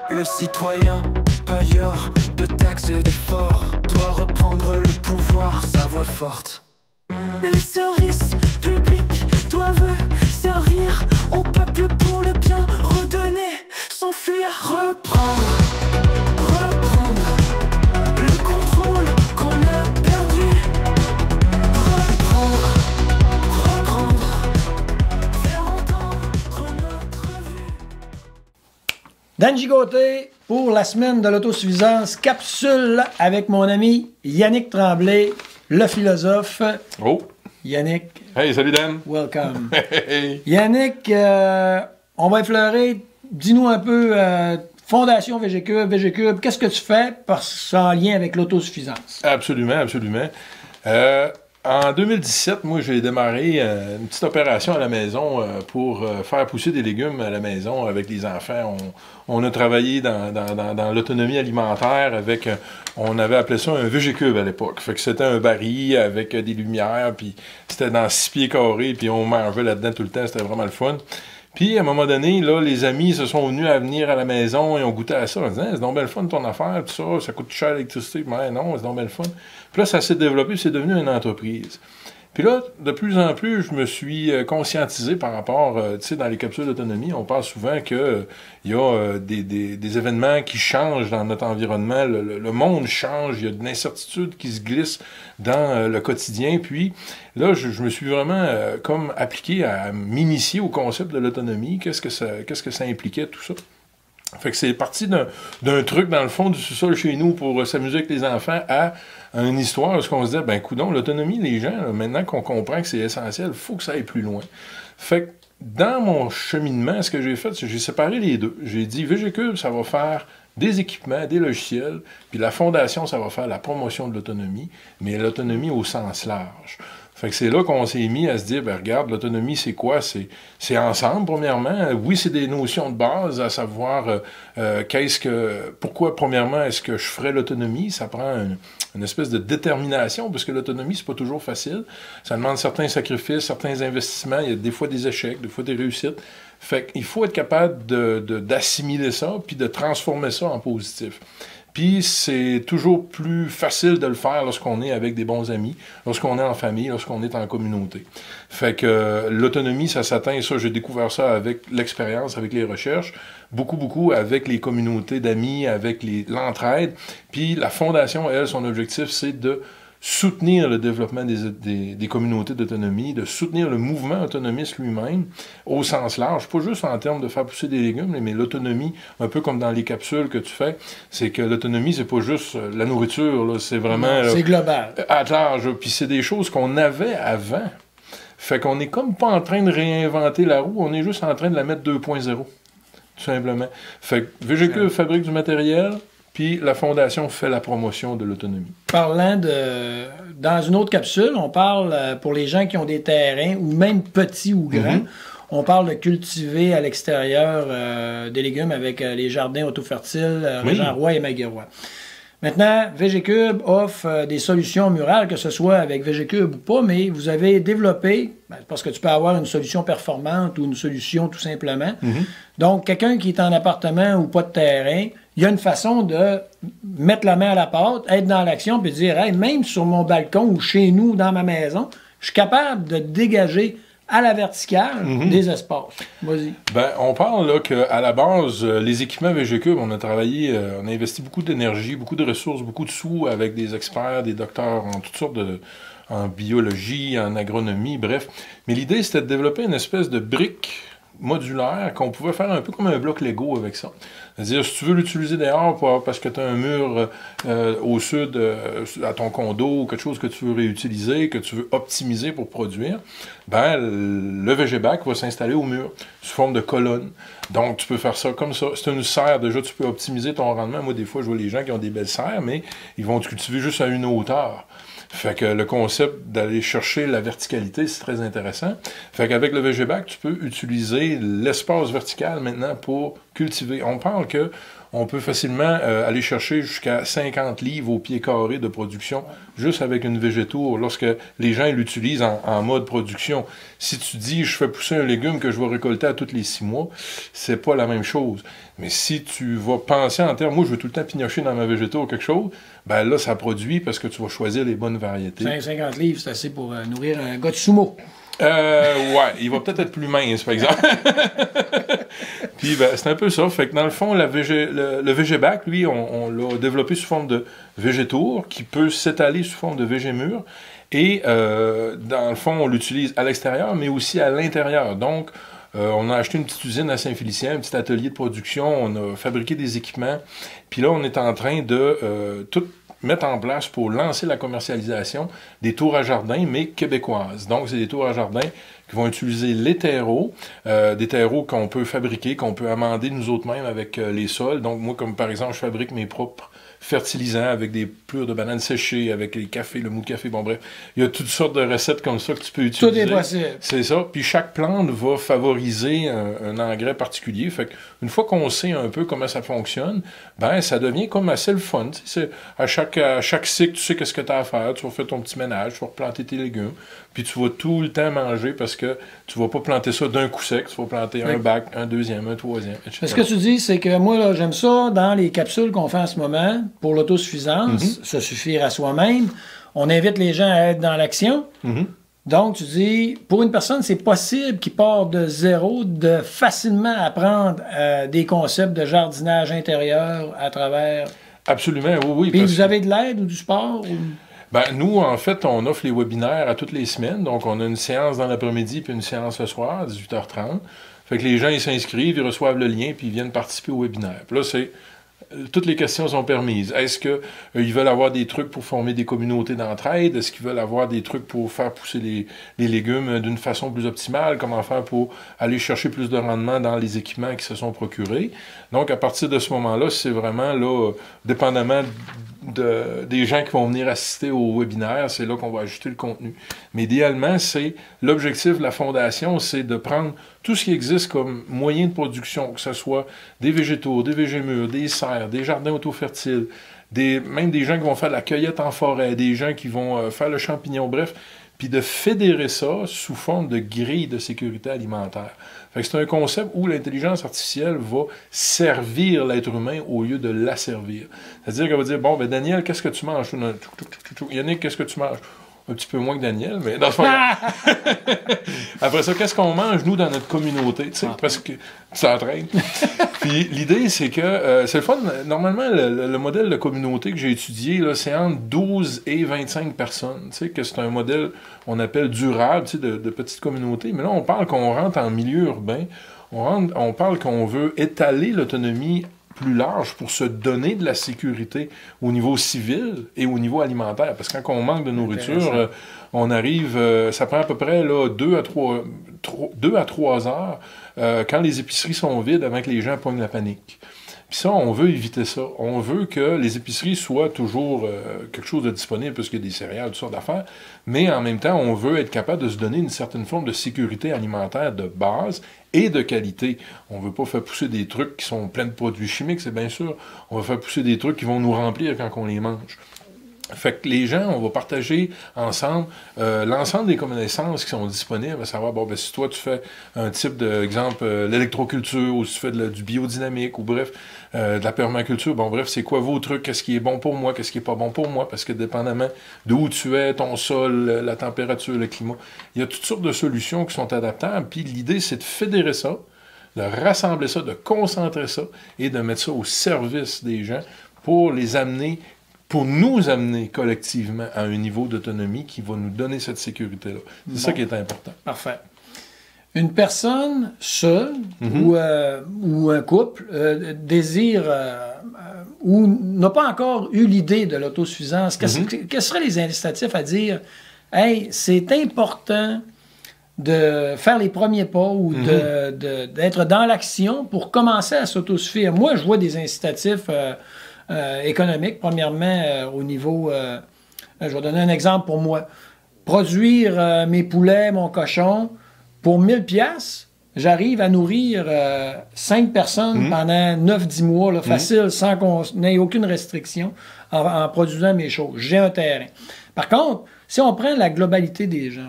Le citoyen, payeur de taxes et d'efforts, doit reprendre le pouvoir, sa voix forte. Les services publics doivent servir au peuple pour le bien, redonner, s'enfuir, reprendre le contrôle qu'on a perdu. Reprendre, faire entendre notre vue. Dan Gigoté pour la semaine de l'autosuffisance, capsule avec mon ami Yannick Tremblay, le philosophe. Oh! Yannick. Hey, salut Dan! Welcome. Hey! Yannick, on va effleurer, dis-nous un peu, Fondation VGCube, qu'est-ce que tu fais en lien avec l'autosuffisance? Absolument, absolument. En 2017, moi, j'ai démarré une petite opération à la maison pour faire pousser des légumes à la maison avec les enfants. On a travaillé dans l'autonomie alimentaire avec, on avait appelé ça un VGCube à l'époque. Fait que c'était un baril avec des lumières, puis c'était dans 6 pieds carrés, puis on mangeait là-dedans tout le temps, c'était vraiment le fun. Puis, à un moment donné, là, les amis se sont venus à venir à la maison et ont goûté à ça en disant « C'est donc bien le fun ton affaire, tout ça, ça coûte cher l'électricité. » Mais non, c'est donc bien le fun. Puis là, ça s'est développé, c'est devenu une entreprise. Puis là, de plus en plus, je me suis conscientisé par rapport, tu sais, dans les capsules d'autonomie, on parle souvent qu'il y a des événements qui changent dans notre environnement, le monde change, il y a de l'incertitude qui se glisse dans le quotidien. Puis là, je me suis vraiment comme appliqué à m'initier au concept de l'autonomie, qu'est-ce que ça impliquait, tout ça. Fait que c'est parti d'un truc dans le fond du sous-sol chez nous pour s'amuser avec les enfants à une histoire où on se disait, ben coudonc, l'autonomie, les gens, là, maintenant qu'on comprend que c'est essentiel, il faut que ça aille plus loin. Fait que dans mon cheminement, ce que j'ai fait, c'est que j'ai séparé les deux. J'ai dit, VGCube, ça va faire des équipements, des logiciels, puis la fondation, ça va faire la promotion de l'autonomie, mais l'autonomie au sens large. Fait que c'est là qu'on s'est mis à se dire, ben regarde, l'autonomie, c'est quoi? C'est ensemble, premièrement. Oui, c'est des notions de base, à savoir pourquoi, premièrement, est-ce que je ferais l'autonomie? Ça prend une espèce de détermination, parce que l'autonomie, c'est pas toujours facile. Ça demande certains sacrifices, certains investissements. Il y a des fois des échecs, des fois des réussites. Fait qu'il faut être capable d'assimiler ça, puis de transformer ça en positif. Puis c'est toujours plus facile de le faire lorsqu'on est avec des bons amis, lorsqu'on est en famille, lorsqu'on est en communauté. Fait que l'autonomie, ça s'atteint, ça j'ai découvert ça avec l'expérience, avec les recherches, beaucoup avec les communautés d'amis, avec l'entraide. Puis la fondation, elle, son objectif, c'est de soutenir le développement des communautés d'autonomie, de soutenir le mouvement autonomiste lui-même au sens large, pas juste en termes de faire pousser des légumes, mais l'autonomie, un peu comme dans les capsules que tu fais, c'est que l'autonomie, c'est pas juste la nourriture, c'est vraiment... C'est global. À large, puis c'est des choses qu'on avait avant. Fait qu'on est comme pas en train de réinventer la roue, on est juste en train de la mettre 2.0, tout simplement. Fait que VGCube fabrique du matériel, puis la Fondation fait la promotion de l'autonomie. Parlant dans une autre capsule, on parle pour les gens qui ont des terrains, ou même petits ou grands, on parle de cultiver à l'extérieur des légumes avec les jardins autofertiles Régent Roy et Maguirois. Maintenant, VGCube offre des solutions murales, que ce soit avec VGCube ou pas, mais vous avez développé, parce que tu peux avoir une solution performante ou une solution tout simplement. Donc, quelqu'un qui est en appartement ou pas de terrain, il y a une façon de mettre la main à la pâte, être dans l'action, puis dire, hey, même sur mon balcon ou chez nous, dans ma maison, je suis capable de dégager à la verticale des espaces. Vas-y. Ben, on parle là qu'à la base, les équipements VGCube, on a travaillé, on a investi beaucoup d'énergie, beaucoup de ressources, beaucoup de sous avec des experts, des docteurs en toutes sortes en biologie, en agronomie, bref. Mais l'idée, c'était de développer une espèce de brique modulaire qu'on pouvait faire un peu comme un bloc Lego avec ça. C'est-à-dire, si tu veux l'utiliser dehors parce que tu as un mur au sud à ton condo ou quelque chose que tu veux réutiliser, que tu veux optimiser pour produire, ben le VGBac va s'installer au mur sous forme de colonne. Donc, tu peux faire ça comme ça. C'est une serre, déjà, tu peux optimiser ton rendement. Moi, des fois, je vois les gens qui ont des belles serres, mais ils vont cultiver juste à une hauteur. Fait que le concept d'aller chercher la verticalité, c'est très intéressant. Fait qu'avec le VGBac, tu peux utiliser l'espace vertical maintenant pour cultiver. On parle que on peut facilement aller chercher jusqu'à 50 livres au pied carré de production, juste avec une végétour, lorsque les gens l'utilisent en mode production. Si tu dis, je fais pousser un légume que je vais récolter à tous les 6 mois, c'est pas la même chose. Mais si tu vas penser en termes, moi, je veux tout le temps pignocher dans ma végétour quelque chose, ben là, ça produit parce que tu vas choisir les bonnes variétés. 50 livres, c'est assez pour nourrir un gars de sumo. Ouais, il va peut-être être plus mince, par exemple. Puis, ben, c'est un peu ça. Fait que dans le fond, le Végébac, lui, on l'a développé sous forme de végétour qui peut s'étaler sous forme de végémur. Et dans le fond, on l'utilise à l'extérieur, mais aussi à l'intérieur. Donc, on a acheté une petite usine à Saint-Félicien, un petit atelier de production. On a fabriqué des équipements. Puis là, on est en train de tout mettre en place pour lancer la commercialisation des tours à jardin, mais québécoises. Donc, c'est des tours à jardin qui vont utiliser les terreaux, des terreaux qu'on peut fabriquer, qu'on peut amender nous autres mêmes avec les sols. Donc, moi, comme par exemple, je fabrique mes propres fertilisants avec des plures de bananes séchées, avec les cafés, le mou de café, bon bref. Il y a toutes sortes de recettes comme ça que tu peux utiliser. Tout est possible. C'est ça. Puis chaque plante va favoriser un engrais particulier. Fait qu'une fois qu'on sait un peu comment ça fonctionne, ben ça devient comme assez le fun. À chaque cycle, tu sais qu'est-ce que tu as à faire. Tu vas faire ton petit ménage, tu vas replanter tes légumes. Puis tu vas tout le temps manger parce que tu vas pas planter ça d'un coup sec. Tu vas planter un bac, un deuxième, un troisième, etc. Ce que tu dis, c'est que moi, là, j'aime ça dans les capsules qu'on fait en ce moment pour l'autosuffisance, se suffire à soi-même. On invite les gens à être dans l'action. Donc, tu dis, pour une personne, c'est possible qui part de zéro de facilement apprendre des concepts de jardinage intérieur à travers... Absolument, oui. Puis vous avez de l'aide ou du support? Ou... Ben, nous, en fait, on offre les webinaires à toutes les semaines. Donc, on a une séance dans l'après-midi puis une séance le soir à 18h30. Fait que les gens, ils s'inscrivent, ils reçoivent le lien puis ils viennent participer au webinaire. Puis là, toutes les questions sont permises. Est-ce qu'ils veulent avoir des trucs pour former des communautés d'entraide? Est-ce qu'ils veulent avoir des trucs pour faire pousser les légumes d'une façon plus optimale? Comment faire pour aller chercher plus de rendement dans les équipements qui se sont procurés? Donc, à partir de ce moment-là, c'est vraiment, là, dépendamment des gens qui vont venir assister au webinaire, c'est là qu'on va ajuster le contenu. Mais idéalement, c'est l'objectif de la Fondation, c'est de prendre tout ce qui existe comme moyen de production, que ce soit des végétaux, des végémurs, des serres, des jardins autofertiles, même des gens qui vont faire de la cueillette en forêt, des gens qui vont faire le champignon, bref, puis de fédérer ça sous forme de grille de sécurité alimentaire. Fait que c'est un concept où l'intelligence artificielle va servir l'être humain au lieu de l'asservir. C'est-à-dire qu'elle va dire, bon, ben Daniel, qu'est-ce que tu manges? Yannick, qu'est-ce que tu manges? Un petit peu moins que Daniel, mais dans ce cas. Après ça, qu'est-ce qu'on mange, nous, dans notre communauté? Tu sais, parce que ça entraîne. Puis l'idée, c'est que c'est le fun. Normalement, le modèle de communauté que j'ai étudié, là, c'est entre 12 et 25 personnes. Tu sais, que c'est un modèle, on appelle durable, tu sais, de petite communauté. Mais là, on parle qu'on rentre en milieu urbain. On parle qu'on veut étaler l'autonomie plus large pour se donner de la sécurité au niveau civil et au niveau alimentaire. Parce que quand on manque de nourriture, on arrive, ça prend à peu près là, 2 à 3 heures quand les épiceries sont vides avant que les gens pognent la panique. Puis ça, on veut éviter ça. On veut que les épiceries soient toujours quelque chose de disponible, parce qu'il y a des céréales, toutes sortes d'affaires, mais en même temps, on veut être capable de se donner une certaine forme de sécurité alimentaire de base et de qualité. On veut pas faire pousser des trucs qui sont pleins de produits chimiques, c'est bien sûr. On va faire pousser des trucs qui vont nous remplir quand on les mange. Fait que les gens, on va partager ensemble l'ensemble des connaissances qui sont disponibles, à savoir, bon, ben, si toi, tu fais un type de, exemple, l'électroculture, ou si tu fais du biodynamique, ou bref, de la permaculture, bon, bref, c'est quoi vos trucs, qu'est-ce qui est bon pour moi, qu'est-ce qui est pas bon pour moi, parce que dépendamment d'où tu es, ton sol, la température, le climat, il y a toutes sortes de solutions qui sont adaptables, puis l'idée, c'est de fédérer ça, de rassembler ça, de concentrer ça, et de mettre ça au service des gens pour les amener, pour nous amener collectivement à un niveau d'autonomie qui va nous donner cette sécurité-là. C'est ça qui est important. Parfait. Une personne seule ou un couple désire ou n'a pas encore eu l'idée de l'autosuffisance, quels seraient les incitatifs à dire « Hey, c'est important de faire les premiers pas ou d'être dans l'action pour commencer à s'autosuffire. » Moi, je vois des incitatifs économique, premièrement, au niveau... je vais donner un exemple pour moi. Produire mes poulets, mon cochon, pour 1000 $, j'arrive à nourrir 5 personnes pendant 9-10 mois, là, facile, sans qu'on n'ait aucune restriction en produisant mes choses. J'ai un terrain. Par contre, si on prend la globalité des gens,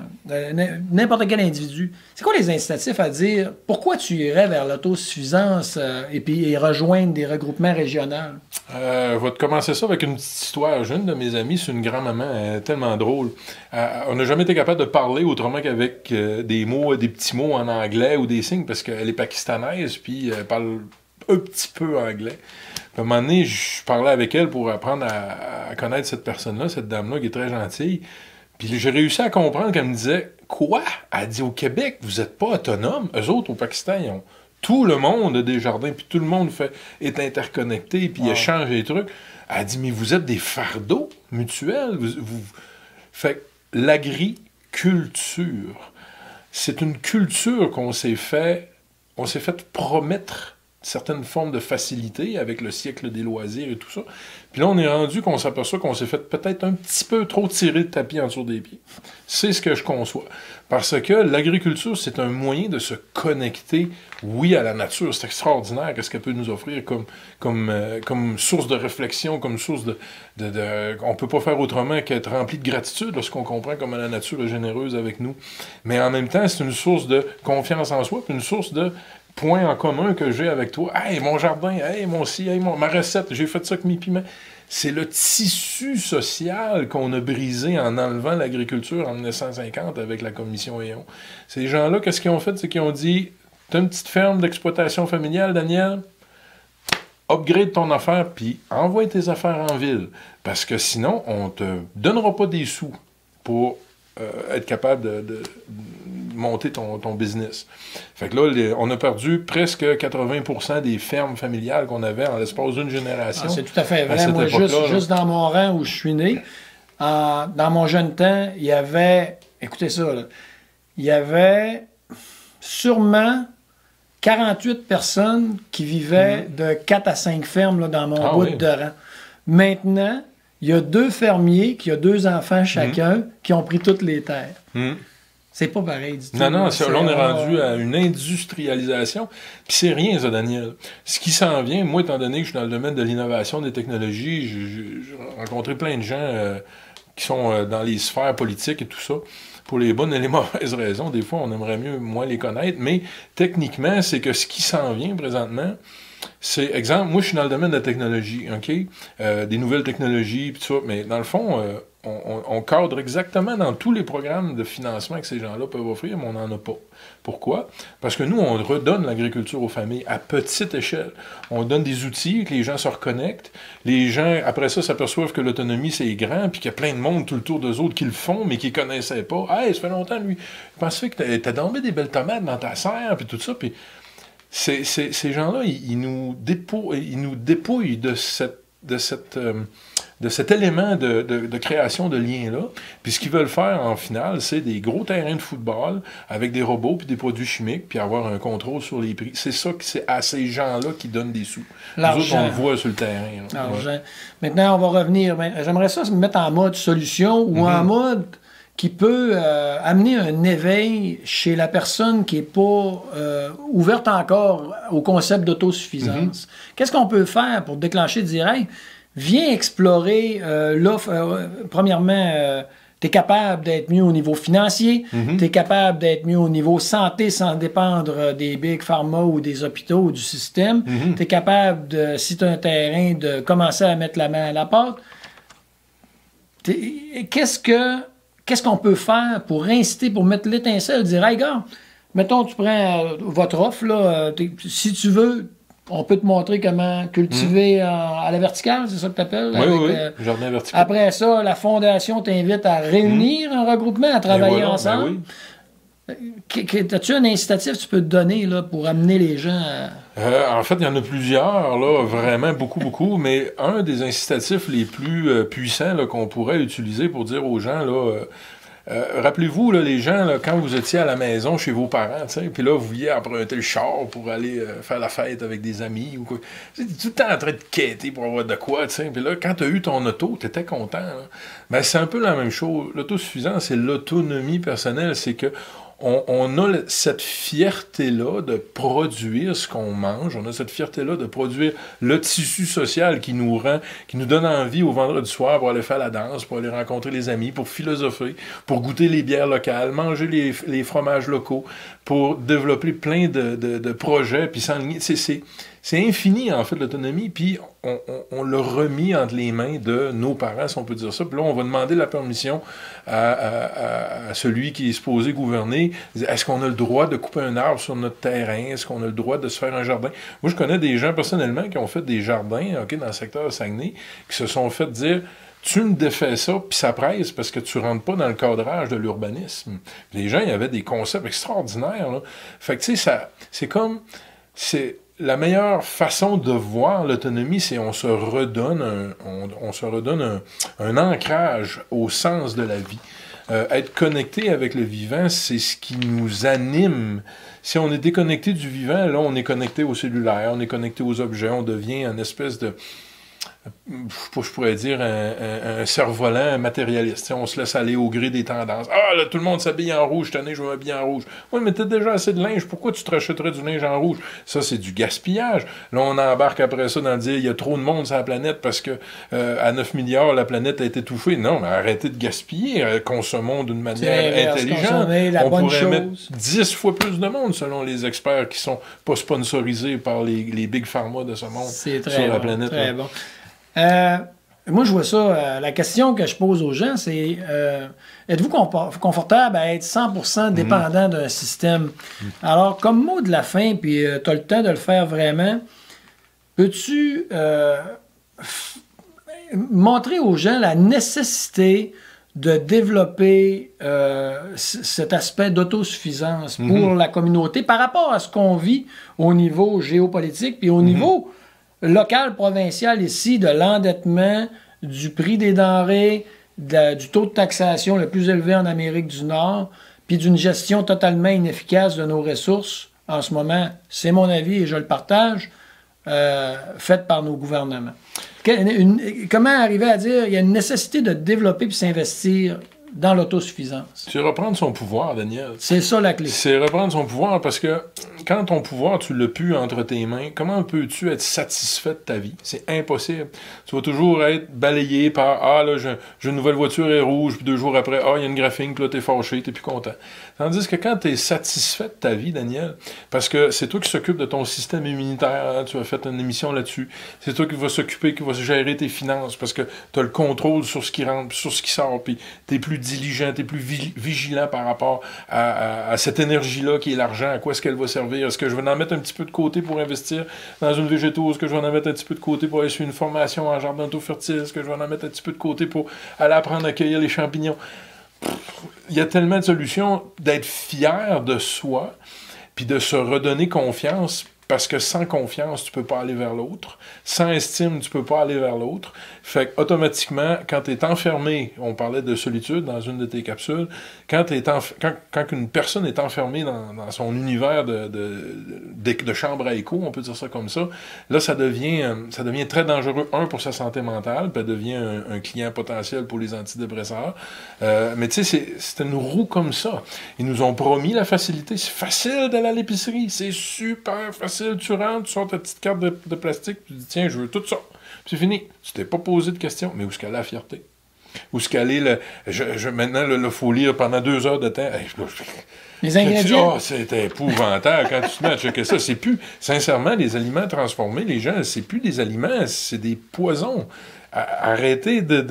n'importe quel individu, c'est quoi les incitatifs à dire pourquoi tu irais vers l'autosuffisance et puis rejoindre des regroupements régionaux? Je vais te commencer ça avec une petite histoire. J'ai une de mes amies, c'est une grand-maman tellement drôle. On n'a jamais été capable de parler autrement qu'avec des mots, des petits mots en anglais ou des signes parce qu'elle est pakistanaise puis elle parle un petit peu anglais. Puis à un moment donné, je parlais avec elle pour apprendre à connaître cette personne-là, cette dame-là qui est très gentille. Puis j'ai réussi à comprendre qu'elle me disait « Quoi? » Elle dit « Au Québec, vous n'êtes pas autonome. Eux autres, au Pakistan, ils ont tout le monde a des jardins, puis tout le monde est interconnecté, puis échange des trucs. » Elle dit « Mais vous êtes des fardeaux mutuels. » Fait que l'agriculture, c'est une culture qu'on s'est fait promettre certaines formes de facilité avec le siècle des loisirs et tout ça. Puis là, on est rendu qu'on s'aperçoit qu'on s'est fait peut-être un petit peu trop tirer le tapis en dessous des pieds. C'est ce que je conçois. Parce que l'agriculture, c'est un moyen de se connecter, oui, à la nature. C'est extraordinaire qu'est-ce qu'elle peut nous offrir comme source de réflexion, comme source on peut pas faire autrement qu'être rempli de gratitude lorsqu'on comprend comment la nature est généreuse avec nous. Mais en même temps, c'est une source de confiance en soi, puis une source de point en commun que j'ai avec toi. Hey, mon jardin, hey, mon ci, hey, ma recette, j'ai fait ça avec mes piments. C'est le tissu social qu'on a brisé en enlevant l'agriculture en 1950 avec la commission Héon. Ces gens-là, qu'est-ce qu'ils ont fait? C'est qu'ils ont dit, t'as une petite ferme d'exploitation familiale, Daniel? Upgrade ton affaire, puis envoie tes affaires en ville. Parce que sinon, on te donnera pas des sous pour être capable de monter ton business. Fait que là, on a perdu presque 80% des fermes familiales qu'on avait en l'espace d'une génération. C'est tout à fait vrai. Moi, juste dans mon rang où je suis né, dans mon jeune temps, il y avait, écoutez ça, là, il y avait sûrement 48 personnes qui vivaient de 4 à 5 fermes là, dans mon bout de rang. Maintenant, il y a 2 fermiers qui ont 2 enfants chacun qui ont pris toutes les terres. C'est pas pareil du tout. Non, là, on est rendu à une industrialisation. Puis c'est rien, ça, Daniel. Ce qui s'en vient, moi, étant donné que je suis dans le domaine de l'innovation, des technologies, j'ai rencontré plein de gens qui sont dans les sphères politiques et tout ça, pour les bonnes et les mauvaises raisons. Des fois, on aimerait mieux moins les connaître, mais techniquement, c'est que ce qui s'en vient présentement, c'est, exemple, moi, je suis dans le domaine de la technologie, OK? Des nouvelles technologies, puis tout ça, mais dans le fond, on cadre exactement dans tous les programmes de financement que ces gens-là peuvent offrir, mais on n'en a pas. Pourquoi? Parce que nous, on redonne l'agriculture aux familles à petite échelle. On donne des outils, que les gens se reconnectent. Les gens, après ça, s'aperçoivent que l'autonomie, c'est grand, puis qu'il y a plein de monde tout le tour d'eux autres qui le font, mais qui ne connaissaient pas. « Hey, ça fait longtemps, lui. Je pensais que t'as tombé des belles tomates dans ta serre, puis tout ça. » Puis ces gens-là, ils nous dépouillent de cet élément de création de liens-là. Puis ce qu'ils veulent faire, en final, c'est des gros terrains de football avec des robots puis des produits chimiques puis avoir un contrôle sur les prix. C'est ça que c'est à ces gens-là qui donnent des sous. Nous autres, on le voit sur le terrain. L'argent. Ouais. Maintenant, on va revenir. J'aimerais ça se mettre en mode solution ou en mode qui peut amener un éveil chez la personne qui n'est pas ouverte encore au concept d'autosuffisance. Qu'est-ce qu'on peut faire pour déclencher, dire « Hey, viens explorer l'offre. Premièrement, tu es capable d'être mieux au niveau financier, tu es capable d'être mieux au niveau santé sans dépendre des big pharma ou des hôpitaux ou du système. Tu es capable, si tu as un terrain, de commencer à mettre la main à la pâte. Qu'est-ce qu'on peut faire pour inciter, pour mettre l'étincelle, dire « Hey, gars, mettons, tu prends votre offre, là, si tu veux, on peut te montrer comment cultiver à la verticale, c'est ça que tu appelles? Oui, jardin vertical. Après ça, la fondation t'invite à réunir un regroupement, à travailler ensemble. As-tu un incitatif que tu peux te donner là, pour amener les gens à... En fait, il y en a plusieurs, là, vraiment beaucoup, mais un des incitatifs les plus puissants là, qu'on pourrait utiliser pour dire aux gens, là, rappelez-vous, là, les gens, là, quand vous étiez à la maison chez vos parents, puis là, vous vouliez emprunter le char pour aller faire la fête avec des amis ou quoi. Tu es tout le temps en train de quêter pour avoir de quoi, puis là, quand tu as eu ton auto, tu étais content. Ben, c'est un peu la même chose. L'autosuffisance, c'est l'autonomie personnelle, c'est que on a cette fierté-là de produire ce qu'on mange, on a cette fierté-là de produire le tissu social qui nous donne envie au vendredi soir pour aller faire la danse, pour aller rencontrer les amis, pour philosopher, pour goûter les bières locales, manger les fromages locaux, pour développer plein de projets, puis s'enligner. C'est infini, en fait, l'autonomie, puis on l'a remis entre les mains de nos parents, si on peut dire ça. Puis là, on va demander la permission à celui qui est supposé gouverner. Est-ce qu'on a le droit de couper un arbre sur notre terrain? Est-ce qu'on a le droit de se faire un jardin? Moi, je connais des gens, personnellement, qui ont fait des jardins, dans le secteur de Saguenay, qui se sont fait dire... Tu me défais ça, puis ça presse parce que tu rentres pas dans le cadrage de l'urbanisme. Les gens, il y avait des concepts extraordinaires, là. Fait que, tu sais, c'est la meilleure façon de voir l'autonomie, c'est on se redonne un ancrage au sens de la vie. Être connecté avec le vivant, c'est ce qui nous anime. Si on est déconnecté du vivant, là, on est connecté au cellulaire, on est connecté aux objets, on devient une espèce de... je pourrais dire un cerf-volant matérialiste. On se laisse aller au gré des tendances. Ah, là, tout le monde s'habille en rouge, cette année, je vais m'habiller en rouge. Oui, mais t'as déjà assez de linge, pourquoi tu te rachèterais du linge en rouge? Ça, c'est du gaspillage. Là, on embarque après ça dans le dire, il y a trop de monde sur la planète parce que à 9 milliards, la planète a été étouffée. Non, mais arrêtez de gaspiller. Consommons d'une manière intelligente. On pourrait mettre 10 fois plus de monde, selon les experts qui sont pas sponsorisés par les big pharma de ce monde sur la planète. Très bon. Moi, je vois ça, la question que je pose aux gens, c'est êtes-vous confortable à être 100% dépendant d'un système? Alors, comme mot de la fin, puis tu as le temps de le faire vraiment, peux-tu montrer aux gens la nécessité de développer cet aspect d'autosuffisance pour la communauté par rapport à ce qu'on vit au niveau géopolitique, puis au niveau local, provincial ici, de l'endettement, du prix des denrées, du taux de taxation le plus élevé en Amérique du Nord, puis d'une gestion totalement inefficace de nos ressources en ce moment. C'est mon avis et je le partage, faite par nos gouvernements. Comment arriver à dire qu'il y a une nécessité de développer puis s'investir dans l'autosuffisance? C'est reprendre son pouvoir, Daniel. C'est ça la clé. C'est reprendre son pouvoir parce que quand ton pouvoir, tu l'as plus entre tes mains, comment peux-tu être satisfait de ta vie? C'est impossible. Tu vas toujours être balayé par « Ah, là, j'ai une nouvelle voiture, elle est rouge, puis 2 jours après, ah, il y a une graphine, puis là, t'es fâché, t'es plus content. » Tandis que quand t'es satisfait de ta vie, Daniel, parce que c'est toi qui s'occupe de ton système immunitaire, hein, tu as fait une émission là-dessus, c'est toi qui vas s'occuper, qui va gérer tes finances, parce que t'as le contrôle sur ce qui rentre, sur ce qui sort, puis t'es plus diligent, t'es plus vigilant par rapport à cette énergie-là qui est l'argent, à quoi est-ce qu'elle va servir. Est-ce que je vais en mettre un petit peu de côté pour investir dans une végétose? Est-ce que je vais en mettre un petit peu de côté pour aller suivre une formation en jardin auto-fertile? Est-ce que je vais en mettre un petit peu de côté pour aller apprendre à cueillir les champignons? Il y a tellement de solutions d'être fier de soi, puis de se redonner confiance, parce que sans confiance, tu peux pas aller vers l'autre. Sans estime, tu peux pas aller vers l'autre. Fait qu'automatiquement, quand tu es enfermé, on parlait de solitude dans une de tes capsules, quand une personne est enfermée dans son univers de chambre à écho, on peut dire ça comme ça, là, ça devient très dangereux, pour sa santé mentale, puis elle devient un client potentiel pour les antidépresseurs. Mais tu sais, c'est une roue comme ça. Ils nous ont promis la facilité. C'est facile d'aller à l'épicerie. C'est super facile. Tu rentres, tu sors ta petite carte de plastique, tu dis tiens, je veux tout ça. Puis c'est fini. Tu t'es pas posé de questions. Mais où est-ce qu'elle est la fierté? Où est-ce qu'elle est maintenant, il faut lire pendant 2 heures de temps. Les ingrédients. Oh, c'est épouvantable quand tu te mets à checker ça. C'est plus, sincèrement, les aliments transformés, les gens, c'est plus des aliments, c'est des poisons. Arrêtez de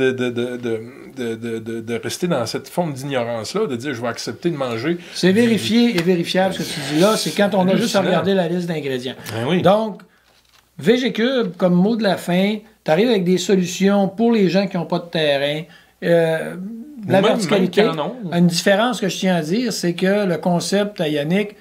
rester dans cette forme d'ignorance-là, de dire je vais accepter de manger. C'est vérifié et vérifiable ce que tu dis là, c'est quand on a juste à regarder la liste d'ingrédients. Ben oui. Donc, VGCube, comme mot de la fin, tu arrives avec des solutions pour les gens qui n'ont pas de terrain. La verticalité. Une différence que je tiens à dire, c'est que le concept à Yannick,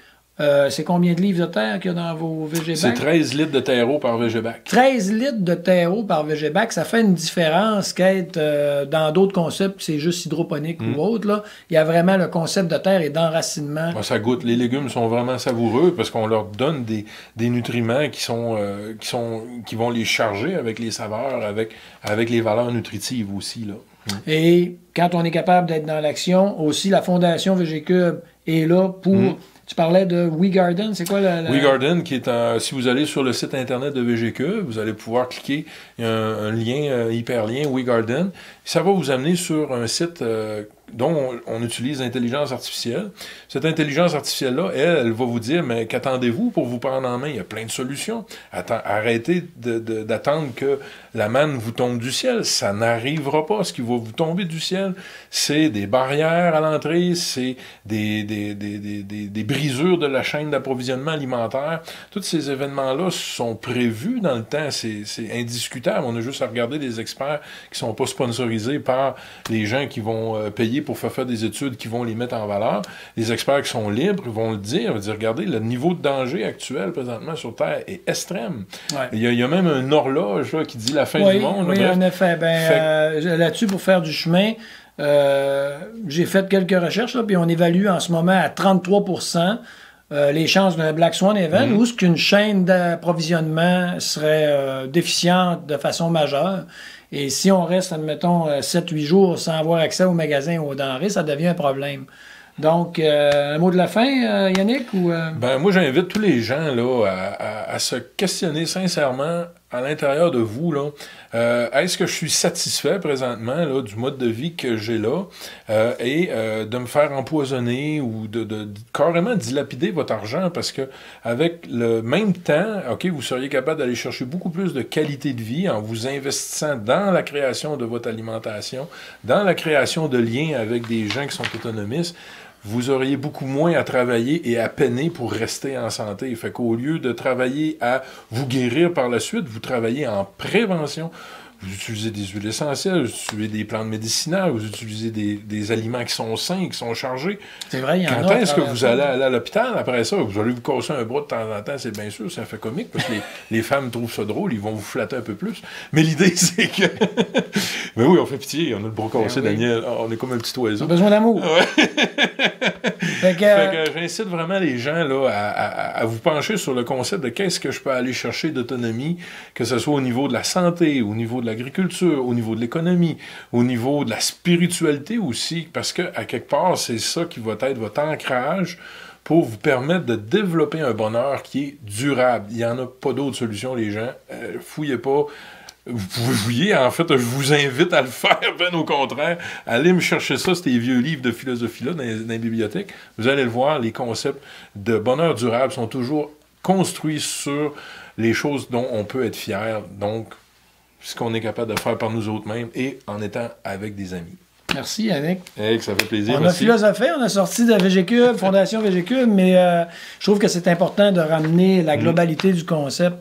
c'est combien de livres de terre qu'il y a dans vos VGBac? C'est 13 litres de terreau par VGBac. 13 litres de terreau par VGBac, ça fait une différence qu'être dans d'autres concepts, c'est juste hydroponique ou autre. Là. Il y a vraiment le concept de terre et d'enracinement. Ben, ça goûte. Les légumes sont vraiment savoureux parce qu'on leur donne des nutriments qui vont les charger avec les saveurs, avec les valeurs nutritives aussi, là. Et quand on est capable d'être dans l'action, aussi la Fondation VGCube est là pour... Tu parlais de WeGarden, c'est quoi WeGarden, qui est si vous allez sur le site internet de VGQ, vous allez pouvoir cliquer, il y a un lien, hyperlien, WeGarden. Ça va vous amener sur un site dont on utilise l'intelligence artificielle. Cette intelligence artificielle-là, elle va vous dire, mais qu'attendez-vous pour vous prendre en main? Il y a plein de solutions. Arrêtez d'attendre que la manne vous tombe du ciel. Ça n'arrivera pas. Ce qui va vous tomber du ciel, c'est des barrières à l'entrée, c'est des brisures de la chaîne d'approvisionnement alimentaire. Tous ces événements-là sont prévus dans le temps. C'est indiscutable. On a juste à regarder des experts qui sont pas sponsorisés par les gens qui vont payer pour faire des études qui vont les mettre en valeur. Les experts qui sont libres vont le dire, regardez, le niveau de danger actuel présentement sur Terre est extrême. Ouais. Il y a même une horloge là, qui dit la fin du monde. Oui, en effet. Là-dessus, pour faire du chemin, j'ai fait quelques recherches, là, puis on évalue en ce moment à 33% les chances d'un Black Swan event, où qu'une chaîne d'approvisionnement serait déficiente de façon majeure. Et si on reste, admettons, 7-8 jours sans avoir accès aux magasins ou aux denrées, ça devient un problème. Donc, un mot de la fin, Yannick? Moi, j'invite tous les gens là, à se questionner sincèrement à l'intérieur de vous. Est-ce que je suis satisfait présentement là, du mode de vie que j'ai là et de me faire empoisonner ou de carrément dilapider votre argent parce que avec le même temps, vous seriez capable d'aller chercher beaucoup plus de qualité de vie en vous investissant dans la création de votre alimentation, dans la création de liens avec des gens qui sont autonomistes. Vous auriez beaucoup moins à travailler et à peiner pour rester en santé. Fait qu'au lieu de travailler à vous guérir par la suite, vous travaillez en prévention. Vous utilisez des huiles essentielles, vous utilisez des plantes médicinales, vous utilisez des aliments qui sont sains, qui sont chargés. C'est vrai, il y en a. Quand est-ce que vous allez aller à l'hôpital après ça? Vous allez vous casser un bras de temps en temps, c'est bien sûr, c'est un fait comique, parce que les femmes trouvent ça drôle, ils vont vous flatter un peu plus. Mais l'idée, c'est que... Mais oui, on fait pitié, on a le bras cassé, Daniel. On est comme un petit oiseau. On a besoin d'amour. Ouais. Fait que j'incite vraiment les gens là, à vous pencher sur le concept de qu'est-ce que je peux aller chercher d'autonomie, que ce soit au niveau de la santé, au niveau de l'agriculture, au niveau de l'économie, au niveau de la spiritualité aussi, parce que à quelque part, c'est ça qui va être votre ancrage pour vous permettre de développer un bonheur qui est durable. Il n'y en a pas d'autre solution, les gens. Fouillez pas. Vous pouvez fouiller, en fait, je vous invite à le faire, bien au contraire. Allez me chercher ça, ces vieux livres de philosophie-là dans les bibliothèques. Vous allez le voir, les concepts de bonheur durable sont toujours construits sur les choses dont on peut être fier. Donc, ce qu'on est capable de faire par nous autres mêmes et en étant avec des amis. Merci, Yannick. Hey, ça fait plaisir. On a philosophé, on a sorti de VGQ, Fondation VGQ, mais je trouve que c'est important de ramener la globalité du concept.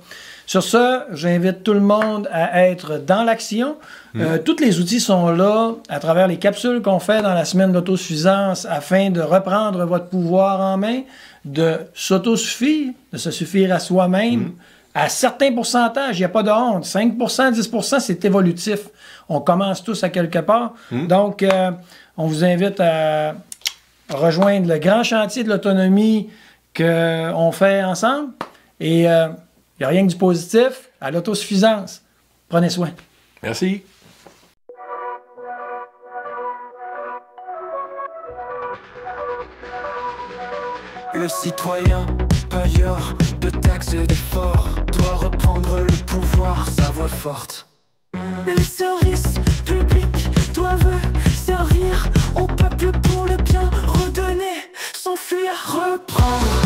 Sur ça, j'invite tout le monde à être dans l'action. Tous les outils sont là à travers les capsules qu'on fait dans la semaine d'autosuffisance afin de reprendre votre pouvoir en main, de s'autosuffire, de se suffire à soi-même. À certains pourcentages, il n'y a pas de honte. 5 10 c'est évolutif. On commence tous à quelque part. Donc, on vous invite à rejoindre le grand chantier de l'autonomie qu'on fait ensemble. Et il n'y a rien que du positif à l'autosuffisance. Prenez soin. Merci. Le citoyen, payeur de taxes et d'efforts, doit reprendre le pouvoir, sa voix forte. Les services publics doivent servir au peuple pour le bien, redonner, s'enfuir, reprendre.